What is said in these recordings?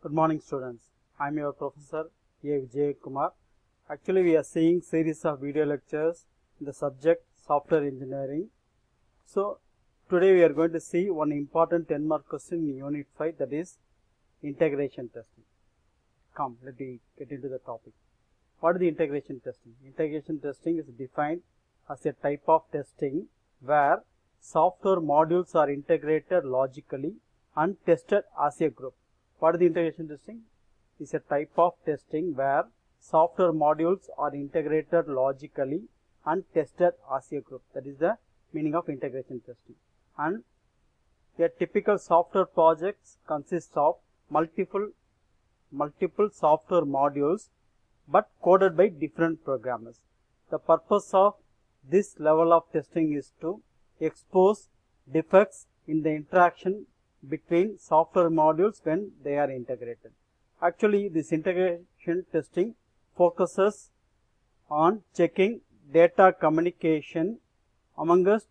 Good morning, students. I am your professor A. Vijay Kumar. Actually, we are seeing series of video lectures in the subject software engineering. So, today we are going to see one important 10-mark question in Unit 5, that is integration testing. Come, let me get into the topic. What is the integration testing? Integration testing is defined as a type of testing where software modules are integrated logically and tested as a group. What is the integration testing? It's a type of testing where software modules are integrated logically and tested as a group. That is the meaning of integration testing. And a typical software project consists of multiple software modules but coded by different programmers. The purpose of this level of testing is to expose defects in the interaction between software modules when they are integrated. Actually, this integration testing focuses on checking data communication amongst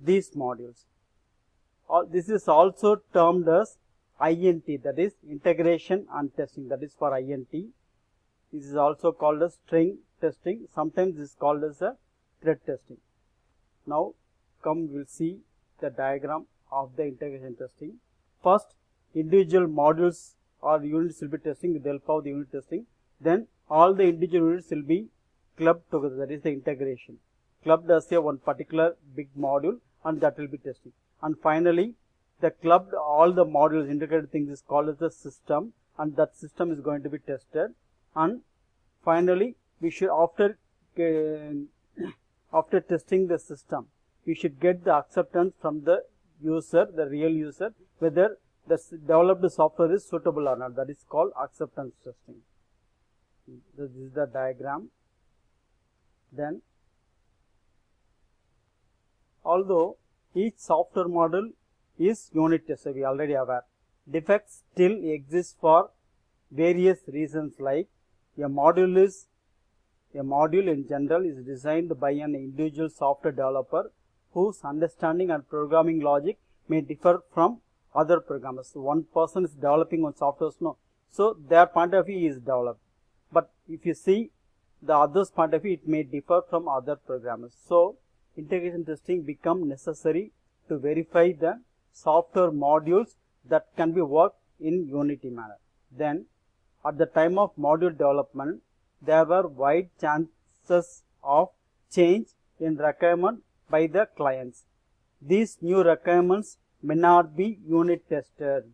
these modules. This is also termed as INT, that is integration and testing, that is for INT. This is also called as string testing. Sometimes this is called as a thread testing. Now, come we will see the diagram of the integration testing. First, individual modules or units will be testing with the help of the unit testing. Then, all the individual units will be clubbed together. That is the integration. Clubbed as a one particular big module, and that will be testing. And finally, the clubbed all the modules integrated things is called as the system, and that system is going to be tested. And finally, we should after testing the system, we should get the acceptance from the user, the real user, whether the developed software is suitable or not. That is called acceptance testing. This is the diagram. Then, although each software module is unit tested, we already aware, defects still exist for various reasons, like a module in general is designed by an individual software developer whose understanding and programming logic may differ from other programmers. So one person is developing one software, so their point of view is developed. But if you see the other's point of view, it may differ from other programmers. So integration testing become necessary to verify the software modules that can be worked in Unity manner. Then, at the time of module development, there were wide chances of change in requirement by the clients. These new requirements may not be unit tested.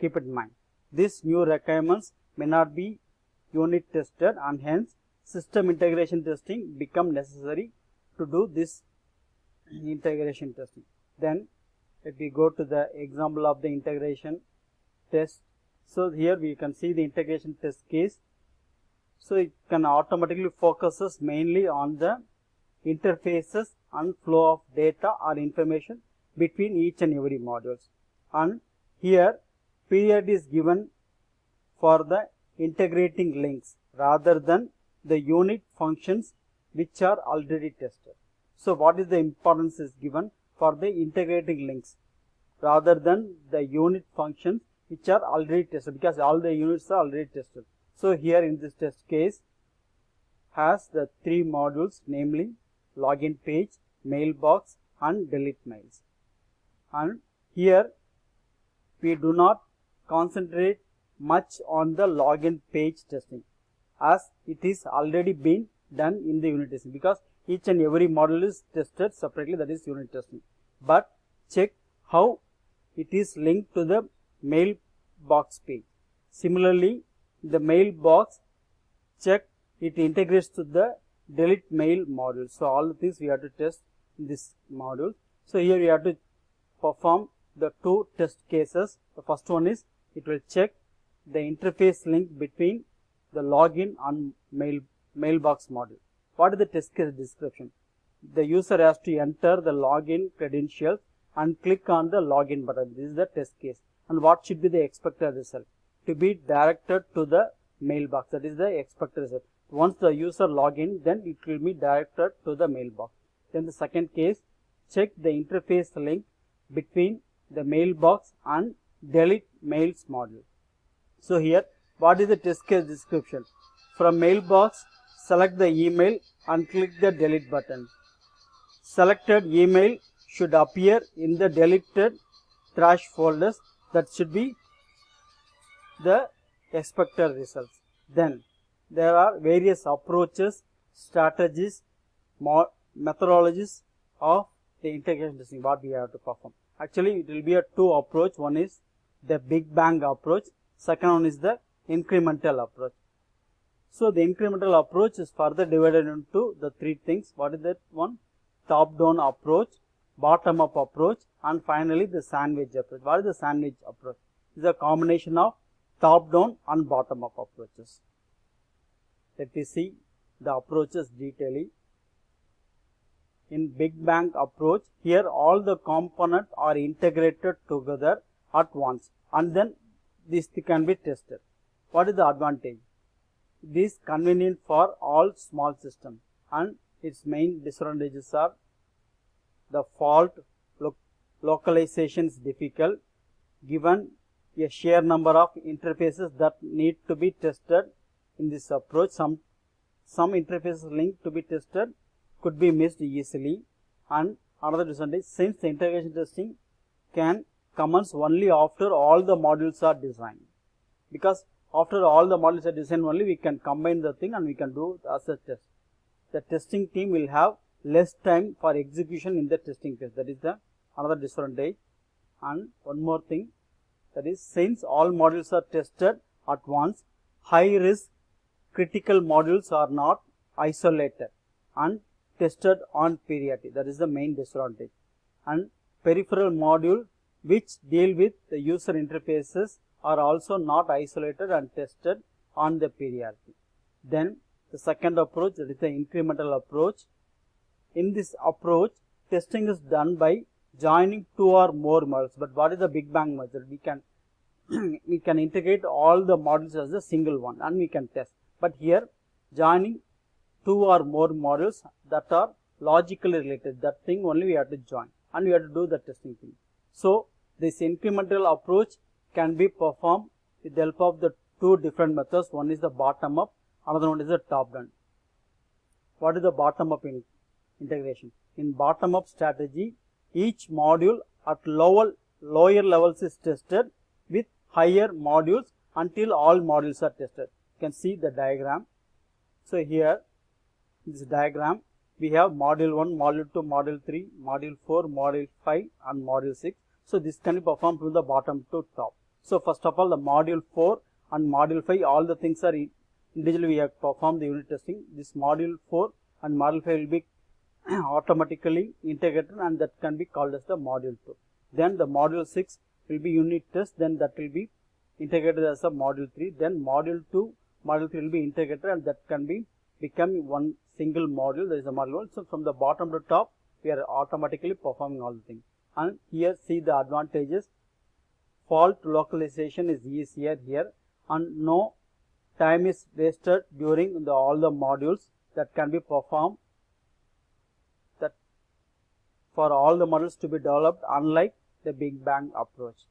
Keep it in mind. These new requirements may not be unit tested, and hence system integration testing become necessary to do this integration testing. Then let me go to the example of the integration test. So here we can see the integration test case. So it can automatically focuses mainly on the interfaces and flow of data or information between each and every modules. And here period is given for the integrating links rather than the unit functions which are already tested. So what is the importance is given for the integrating links rather than the unit functions which are already tested, because all the units are already tested. So here in this test case has the three modules, namely login page, mailbox and delete mails. And here we do not concentrate much on the login page testing, as it is already been done in the unit testing, because each and every module is tested separately, that is unit testing. But check how it is linked to the mailbox page. Similarly, the mailbox, check it integrates to the delete mail module. So all the things we have to test in this module. So here we have to perform the two test cases. The first one is it will check the interface link between the login and mailbox module. What is the test case description? The user has to enter the login credentials and click on the login button. This is the test case. And what should be the expected result? To be directed to the mailbox. That is the expected result. Once the user login, then it will be directed to the mailbox. Then the second case, check the interface link between the mailbox and delete mails module. So here, what is the test case description? From mailbox, select the email and click the delete button. Selected email should appear in the deleted trash folders. That should be the expected results. Then there are various approaches, strategies, methodologies of the integration testing what we have to perform. Actually, it will be a two approach. One is the Big Bang approach. Second one is the incremental approach. So the incremental approach is further divided into the three things. What is that one? Top-down approach, bottom-up approach, and finally the sandwich approach. What is the sandwich approach? It is a combination of top-down and bottom-up approaches. Let me see the approaches detailing. In Big Bang approach, here all the components are integrated together at once and then this can be tested. What is the advantage? This is convenient for all small systems and its main disadvantages are the fault localization is difficult given a sheer number of interfaces that need to be tested in this approach. Some interfaces linked to be tested could be missed easily, and another disadvantage, since the integration testing can commence only after all the modules are designed, because after all the modules are designed only we can combine the thing and we can do as a test. The testing team will have less time for execution in the testing phase. That is the another disadvantage. And one more thing, that is, since all modules are tested at once, high risk critical modules are not isolated and tested on periodically. That is the main disadvantage. And peripheral module which deal with the user interfaces are also not isolated and tested on the periodically. Then the second approach, that is the incremental approach. In this approach, testing is done by joining two or more modules. But what is the Big Bang method? We can integrate all the modules as a single one and we can test. But here, joining two or more modules that are logically related, that thing only we have to join and we have to do the testing thing. So this incremental approach can be performed with the help of the two different methods. One is the bottom up, another one is the top down. What is the bottom up integration? In bottom up strategy, each module at lower levels is tested with higher modules until all modules are tested. You can see the diagram. So here, this diagram, we have module 1, module 2, module 3, module 4, module 5 and module 6. So this can be performed from the bottom to top. So first of all, the module 4 and module 5, all the things are individually we have performed the unit testing. This module 4 and module 5 will be automatically integrated and that can be called as the module 2. Then the module 6 will be unit test, then that will be integrated as a module 3. Then module 2, module 3 will be integrated and that can be become one single module. There is a module 1. So from the bottom to top, we are automatically performing all the things. And here see the advantages. Fault localization is easier here and no time is wasted during all the modules that can be performed, that for all the models to be developed, unlike the Big Bang approach.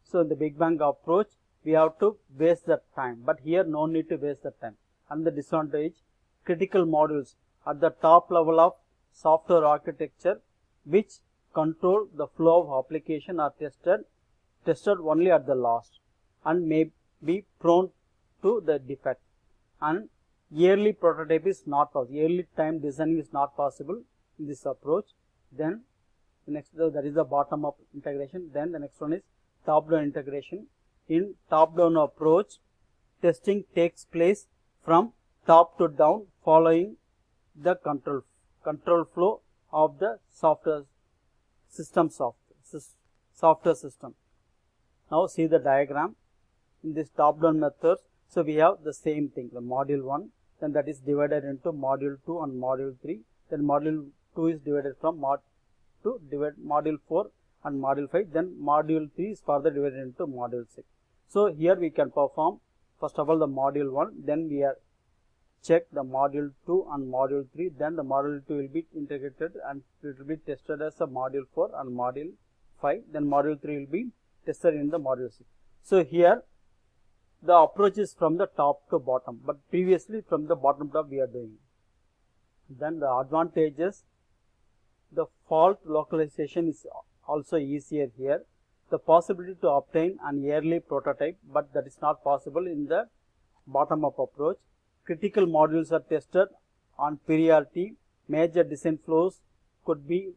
So in the Big Bang approach, we have to waste the time, but here no need to waste the time. And the disadvantage, critical modules at the top level of software architecture which control the flow of application are tested only at the last and may be prone to the defect. And yearly prototype is not possible. Yearly time designing is not possible in this approach. Then the next, that is the bottom up integration. Then the next one is top down integration. In top down approach, testing takes place from top to down following the control flow of the software system. Now see the diagram. In this top down method, so we have the same thing, the module 1, then that is divided into module 2 and module 3. Then module 2 is divided from module 4 and module 5. Then module 3 is further divided into module 6. So here we can perform first of all the module 1, then we are check the module 2 and module 3, then the module 2 will be integrated and it will be tested as a module 4 and module 5, then module 3 will be tested in the module 6. So here the approach is from the top to bottom, but previously from the bottom to top we are doing. Then the advantages, the fault localization is also easier here. The possibility to obtain an early prototype, but that is not possible in the bottom up approach. Critical modules are tested on priority. Major design flaws could be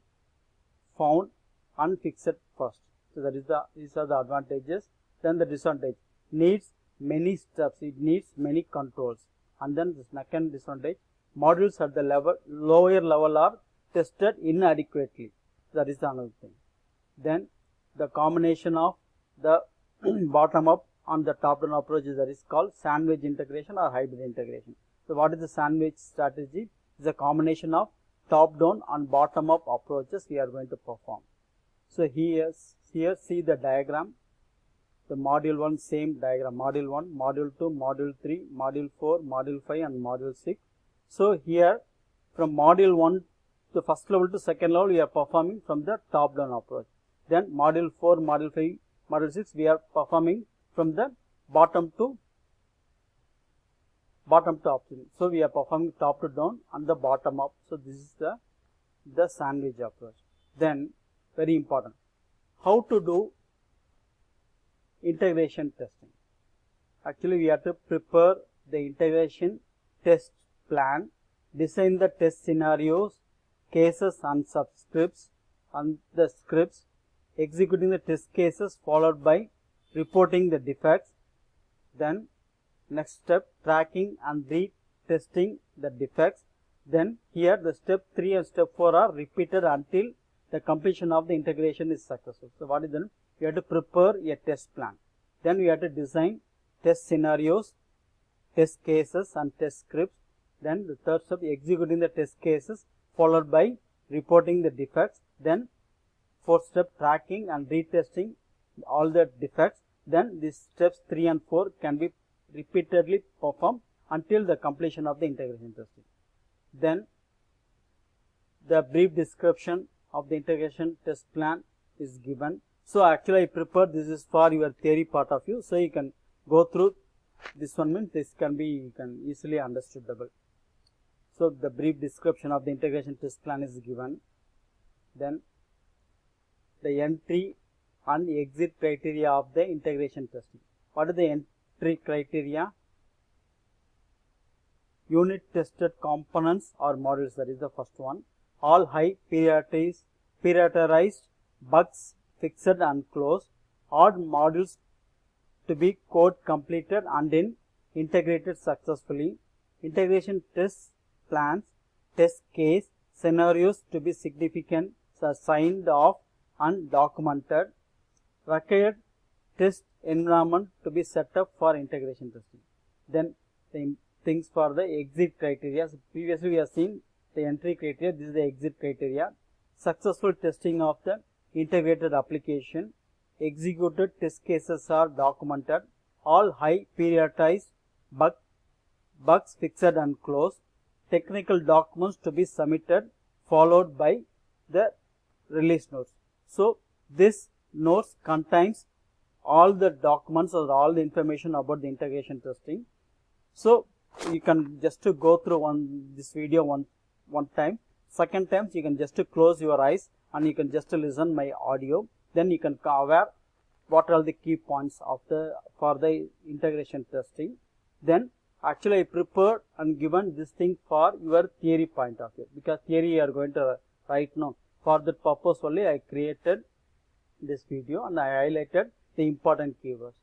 found and fixed first. So that is these are the advantages. Then the disadvantage, needs many steps, it needs many controls. And then the second disadvantage, modules at the lower level are tested inadequately. That is another thing. Then the combination of the bottom up and the top down approaches, that is called sandwich integration or hybrid integration. So what is the sandwich strategy? It's a combination of top down and bottom up approaches we are going to perform. So here see the diagram. The module 1 same diagram, module 1, module 2, module 3, module 4, module 5 and module 6. So here from module 1 to first level to second level we are performing from the top down approach. Then module 4, module 5, module 6 we are performing from the bottom to top. So we are performing top to down and the bottom up. So this is the sandwich approach. Then very important, how to do integration testing. Actually we have to prepare the integration test plan, design the test scenarios, cases and subscripts and the scripts, executing the test cases followed by reporting the defects. Then next step, tracking and retesting the defects. Then here the step 3 and step 4 are repeated until the completion of the integration is successful. So what is then? We have to prepare a test plan. Then we have to design test scenarios, test cases and test scripts. Then the third step, executing the test cases followed by reporting the defects. Then fourth step, tracking and retesting all the defects. Then these steps 3 and 4 can be repeatedly performed until the completion of the integration testing. Then the brief description of the integration test plan is given. So actually I prepared, this is for your theory part of you, so you can go through this one, means this can be easily understandable. So the brief description of the integration test plan is given. Then the entry and exit criteria of the integration testing. What are the entry criteria? Unit tested components or modules, that is the first one. All high prioritized bugs fixed and closed. All modules to be code completed and integrated successfully. Integration test plans, test case, scenarios to be significant, signed off and documented. Required test environment to be set up for integration testing. Then the things for the exit criteria. So previously we have seen the entry criteria, this is the exit criteria. Successful testing of the integrated application. Executed test cases are documented. All high prioritized bugs fixed and closed. Technical documents to be submitted followed by the release notes. So this notes contains all the documents or all the information about the integration testing. So you can just to go through this video one time. Second time you can just to close your eyes and you can just listen my audio. Then you can aware what are the key points of for the integration testing. Then actually I prepared and given this thing for your theory point of view, because theory you are going to write now. For that purpose only I created this video and I highlighted the important keywords.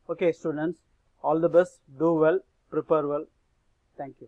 Okay students, all the best, do well, prepare well. Thank you.